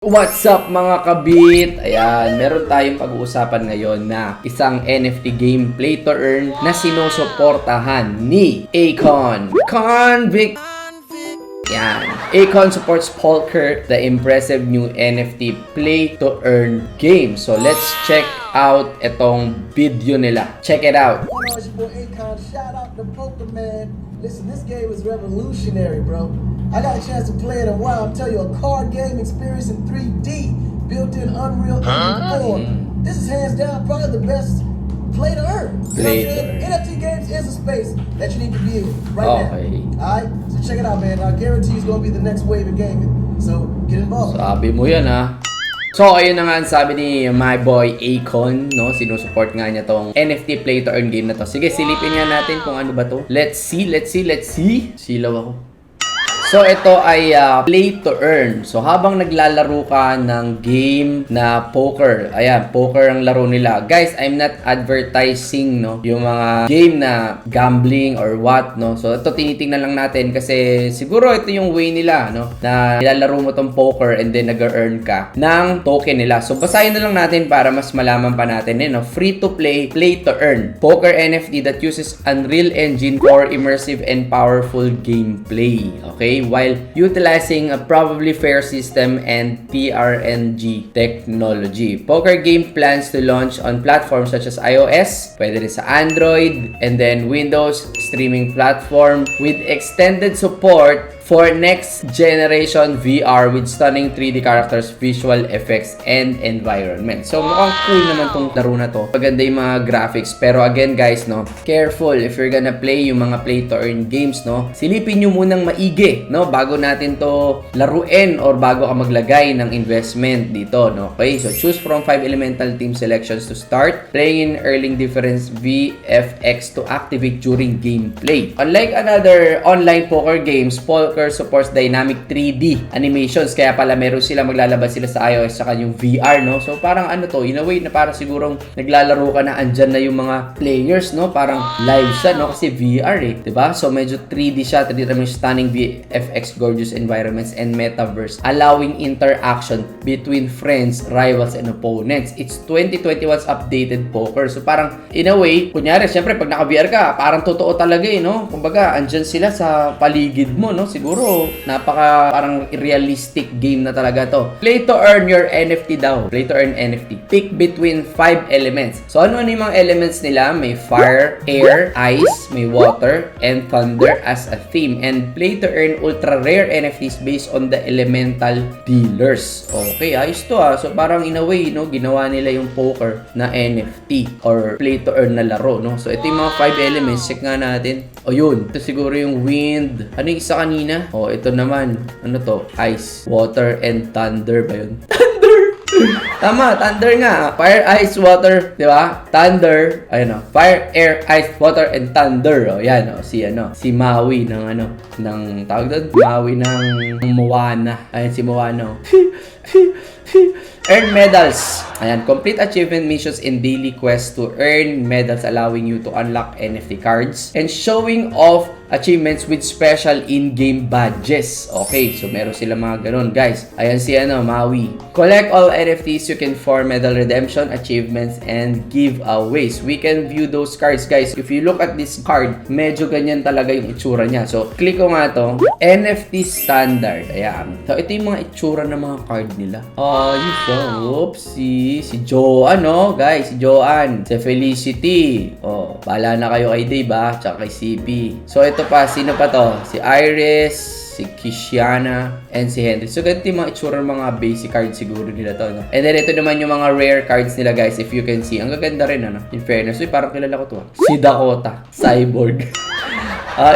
What's up mga kabit? Ayan, meron tayong pag-uusapan ngayon na isang NFT game play to earn na sinusuportahan ni Akon Convict. Yan. Akon supports POLKER, the impressive new NFT play to earn game. So let's check out itong video nila. Check it out. It's your boy Akon. Shout out to POLKER, man. Listen, this game is revolutionary, bro. I got a chance to play it a while. I'm telling you, a card game experience in 3D, built-in Unreal Engine 4. This is hands down probably the best play to earn. You know what I'm saying? NFT games is a space that you need to be in right now. Alright? So check it out, man. I guarantee it's gonna be the next wave of gaming. So get involved. Sabi mo yan, ha? So, ayun na nga ang sabi ni my boy Akon, no? Sinusupport nga niya tong NFT play to earn game na to. Sige, silipin nga natin kung ano ba to. Let's see. Silaw ako. So, ito ay play to earn. So, habang naglalaro ka ng game na poker, ayan, poker ang laro nila. Guys, I'm not advertising, no, yung mga game na gambling or what, no. So, ito tinitingnan lang natin kasi siguro ito yung way nila, no, na nilalaro mo tong poker and then nag-earn ka ng token nila. So, basahin na lang natin para mas malaman pa natin, no. Free to play, play to earn. Poker NFT that uses Unreal Engine for immersive and powerful gameplay. Okay? While utilizing a probably fair system and PRNG technology. Poker game plans to launch on platforms such as iOS, pwede rin sa Android, and then Windows streaming platform with extended support for next generation VR with stunning 3D characters, visual effects, and environment. So, mukhang cool naman tong laro na to. Maganda yung mga graphics. Pero again, guys, no, careful if you're gonna play yung mga play to earn games, no. Silipin nyo munang maigi, no, bago natin to laruin or bago ka maglagay ng investment dito, no. Okay, so choose from 5 elemental team selections to start. Playing in earning difference VFX to activate during gameplay. Unlike another online poker games, POLKER supports dynamic 3D animations. Kaya pala meron sila, maglalabas sila sa iOS saka yung VR, no? So parang ano to, in a way na parang sigurong naglalaro ka na, andyan na yung mga players, no? Parang live siya, no? Kasi VR eh, diba? So medyo 3D siya, 3D naman yung stunning VFX, gorgeous environments, and metaverse, allowing interaction between friends, rivals, and opponents. It's 2021's updated poker. So parang in a way, kunyari, syempre pag naka-VR ka, parang totoo talaga eh, no? Kumbaga, andyan sila sa paligid mo, no? Siguro napaka parang realistic game na talaga to. Play to earn your NFT daw. Play to earn NFT. Pick between 5 elements. So ano yung mga elements nila? May fire, air, ice, may water, and thunder as a theme. And play to earn ultra rare NFTs based on the elemental dealers. Okay, ayos to ah. So parang in a way, no, ginawa nila yung poker na NFT or play to earn na laro, no. So ito yung mga 5 elements. Check nga natin. O yun, ito siguro yung wind. Ano yung isa kanina? Oh, ito naman. Ano to? Ice, water, and thunder ba yun? Thunder! Tama, thunder nga. Fire, ice, water, di ba? Thunder, ayun o. Fire, air, ice, water, and thunder. O, yan o. Si Maui ng ng tawag doon? Maui ng Moana. Ayan, si Moana o. Earn medals. Ayan, complete achievement missions in daily quests to earn medals, allowing you to unlock NFT cards and showing off achievements with special in-game badges. Okay, so meron sila mga ganun, guys. Ayan si Maui. Collect all NFTs you can for medal redemption, achievements, and giveaways. We can view those cards, guys. If you look at this card, medyo ganyan talaga yung itsura niya. So, click ko nga to. NFT standard. Ayan. So, ito yung mga itsura ng mga card nila. Yun siya. Oops, si Joanne, no? Guys, si Joanne. Si Felicity. Bahala na kayo kay Dave, ha? Tsaka kay CP. So, ito pa, sino pa to? Si Iris, si Kishiana, and si Henry. So, ganito yung mga itsura ng mga basic cards siguro nila to, no? And then, ito naman yung mga rare cards nila, guys, if you can see. Ang gaganda rin, ano? In fairness. Uy, parang kilala ko to, si Dakota. Cyborg.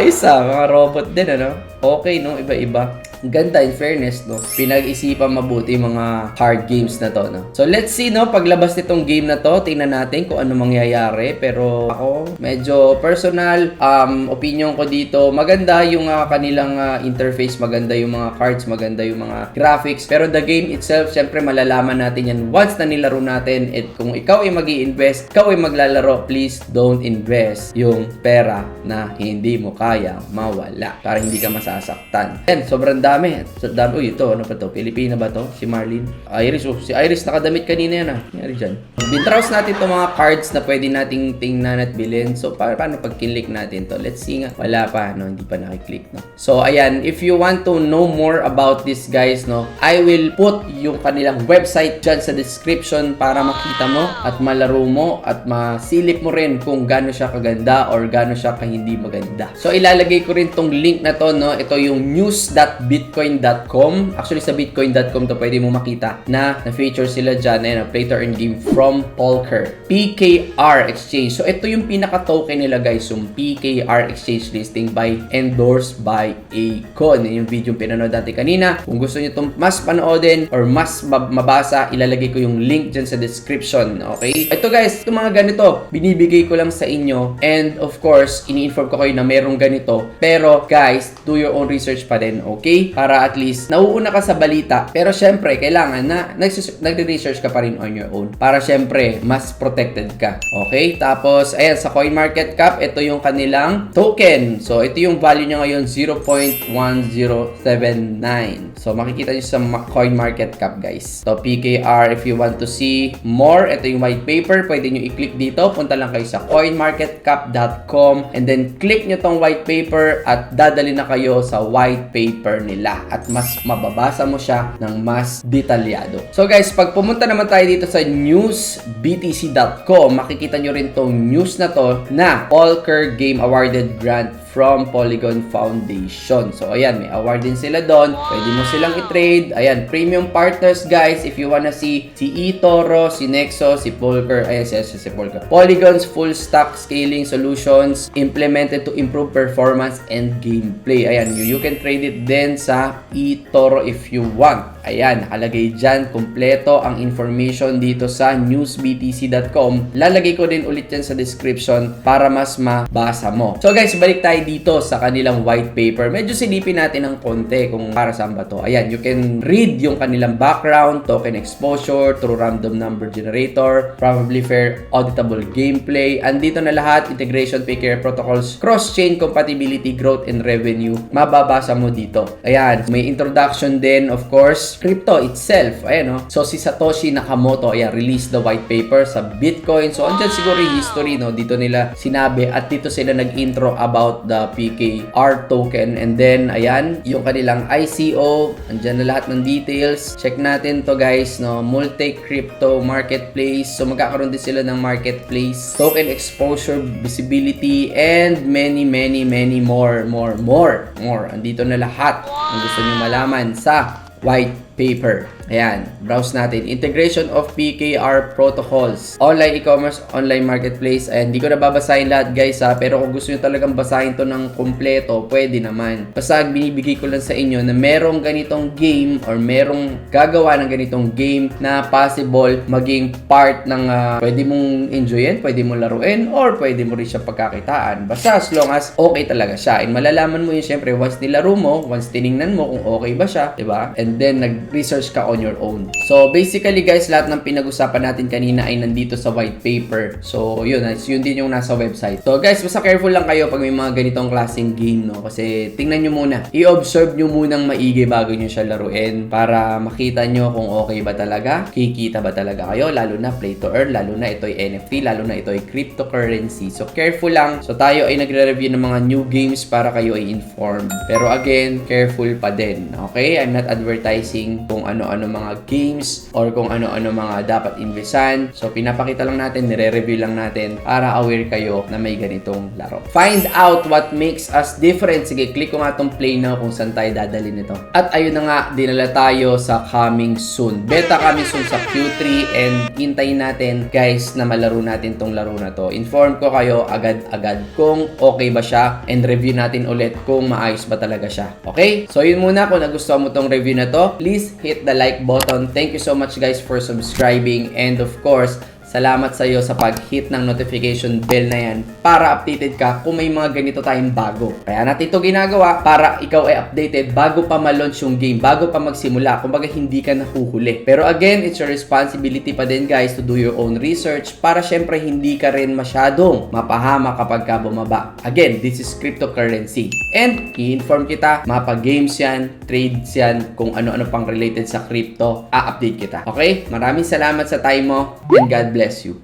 Isa, mga robot din, ano? Okay, no? Iba-iba. Ganda, in fairness, no? Pinag-isipan mabuti yung mga card games na to, no? So, let's see, no? Paglabas nitong game na to, tingnan natin kung ano mangyayari. Pero ako, medyo personal, opinion ko dito, maganda yung kanilang interface, maganda yung mga cards, maganda yung mga graphics. Pero the game itself, syempre, malalaman natin yan once na nilaro natin. At kung ikaw ay mag-i-invest, ikaw ay maglalaro, please don't invest yung pera na hindi mo kaya mawala para hindi ka masasaktan. And sobrang dami dami. Uy, ito, ano pa to? Pilipina ba to? Si Marlene? Iris, si Iris nakadamit kanina yan Nangyari dyan. Bintrowse natin itong mga cards na pwede nating tingnan at bilhin. So, paano pag kinlik natin to? Let's see nga. Wala pa, no? Hindi pa nakiklik, no? So, ayan. If you want to know more about this, guys, no? I will put yung kanilang website dyan sa description para makita mo at malaro mo at masilip mo rin kung gaano siya kaganda or gaano siya hindi maganda. So, ilalagay ko rin tong link na to, no? Ito yung news.bitcoin.com. Actually, sa bitcoin.com to pwede mo makita na na-feature sila dyan. Ayan, play to earn game from POLKER. PKR Exchange. So, ito yung pinaka-token nila, guys. Yung PKR Exchange listing by endorsed by Acon. Yung video yung pinanood natin kanina. Kung gusto nyo itong mas panoodin or mas mabasa, ilalagay ko yung link dyan sa description. Okay? Ito, guys, itong mga ganito, binibigay ko lang sa inyo. And, of course, ini-inform ko kayo na merong ganito. Pero, guys, do your own research pa din. Okay? Para at least, nauuna ka sa balita. Pero, syempre, kailangan na nagre-research ka pa rin on your own. Para, syempre, mas protected ka. Okay? Tapos, ayan, sa CoinMarketCap, ito yung kanilang token. So, ito yung value niya ngayon, 0.1079. So, makikita nyo sa CoinMarketCap, guys. So, PKR, if you want to see more, ito yung white paper. Pwede nyo i-click dito. Punta lang kayo sa coinmarketcap.com and then click nyo tong white paper at dadali na kayo sa white paper nila at mas mababasa mo siya ng mas detalyado. So, guys, pag pumunta naman tayo dito sa newsbtc.com, makikita nyo rin tong news na to na POLKER Game Awarded Grant from Polygon Foundation. So, ayan, may award din sila doon. Pwede mo silang i-trade. Ayan, premium partners, guys. If you wanna see si eToro, si Nexo, si POLKER, ayan, si POLKER. Polygon's full stack scaling solutions implemented to improve performance and gameplay. Ayan, you can trade it din sa eToro if you want. Ayan, nakalagay dyan, kumpleto ang information dito sa newsbtc.com. Lalagay ko din ulit yan sa description para mas mabasa mo. So, guys, balik tayo dito sa kanilang white paper. Medyo silipin natin ng konti kung para saan ba to. Ayan, you can read yung kanilang background, token exposure, true random number generator, probably fair auditable gameplay. Andito na lahat, integration, PKR protocols, cross-chain compatibility, growth, and revenue. Mababasa mo dito. Ayan, may introduction din, of course, crypto itself. Ayan, no? So, si Satoshi Nakamoto, ayan, released the white paper sa Bitcoin. So, andyan siguro yung history, no? Dito nila sinabi at dito sila nag-intro about the PKR token. And then, ayan, yung kanilang ICO. Andyan na lahat ng details. Check natin to, guys, no? Multi-crypto marketplace. So, magkakaroon din sila ng marketplace. Token exposure, visibility, and many more. Andito na lahat ang gusto nyo malaman sa white paper. Ayan, browse natin. Integration of PKR protocols. Online e-commerce, online marketplace. Ayan, hindi ko na babasahin lahat, guys, ha. Pero kung gusto nyo talagang basahin to ng kompleto, pwede naman. Basta binibigay ko lang sa inyo na merong ganitong game or merong gagawa ng ganitong game na possible maging part ng pwede mong enjoyin, pwede mong laruin, or pwede mo rin siya pagkakitaan. Basta as long as okay talaga siya. And malalaman mo yun, syempre, once nilaro mo, once tiningnan mo kung okay ba siya, diba? And then, nag-research ka on your own. So, basically, guys, lahat ng pinag-usapan natin kanina ay nandito sa white paper. So, yun din yung nasa website. So, guys, basta careful lang kayo pag may mga ganitong klaseng game, no? Kasi, tingnan nyo muna. I-observe nyo munang maigi bago nyo siya laruin para makita nyo kung okay ba talaga, kikita ba talaga kayo, lalo na play to earn, lalo na ito'y NFT, lalo na ito'y cryptocurrency. So, careful lang. So, tayo ay nagre-review ng mga new games para kayo ay informed. Pero, again, careful pa din. Okay? I'm not advertising kung ano-ano mga games or kung ano-ano mga dapat investan. So, pinapakita lang natin, nire-review lang natin para aware kayo na may ganitong laro. Find out what makes us different. Sige, click ko nga itong play now kung saan tayo dadalhin ito. At ayun na nga, dinala tayo sa coming soon. Beta coming soon sa Q3 and hintayin natin, guys, na malaro natin tong laro na to. Inform ko kayo agad-agad kung okay ba siya and review natin ulit kung maayos ba talaga siya. Okay? So, yun muna. Kung nagustuhan mo tong review na to, please hit the like button. Thank you so much, guys, for subscribing, and of course, salamat sa iyo sa pag-hit ng notification bell na yan para updated ka kung may mga ganito tayong bago. Kaya natin ito ginagawa para ikaw ay updated bago pa ma-launch yung game, bago pa magsimula. Kumbaga hindi ka nahuhuli. Pero again, it's your responsibility pa din guys to do your own research para syempre hindi ka rin masyadong mapahama kapag ka bumaba. Again, this is cryptocurrency. And i-inform kita, mapa-games yan, trades yan, kung ano-ano pang related sa crypto, a-update kita. Okay? Maraming salamat sa time mo and God bless you.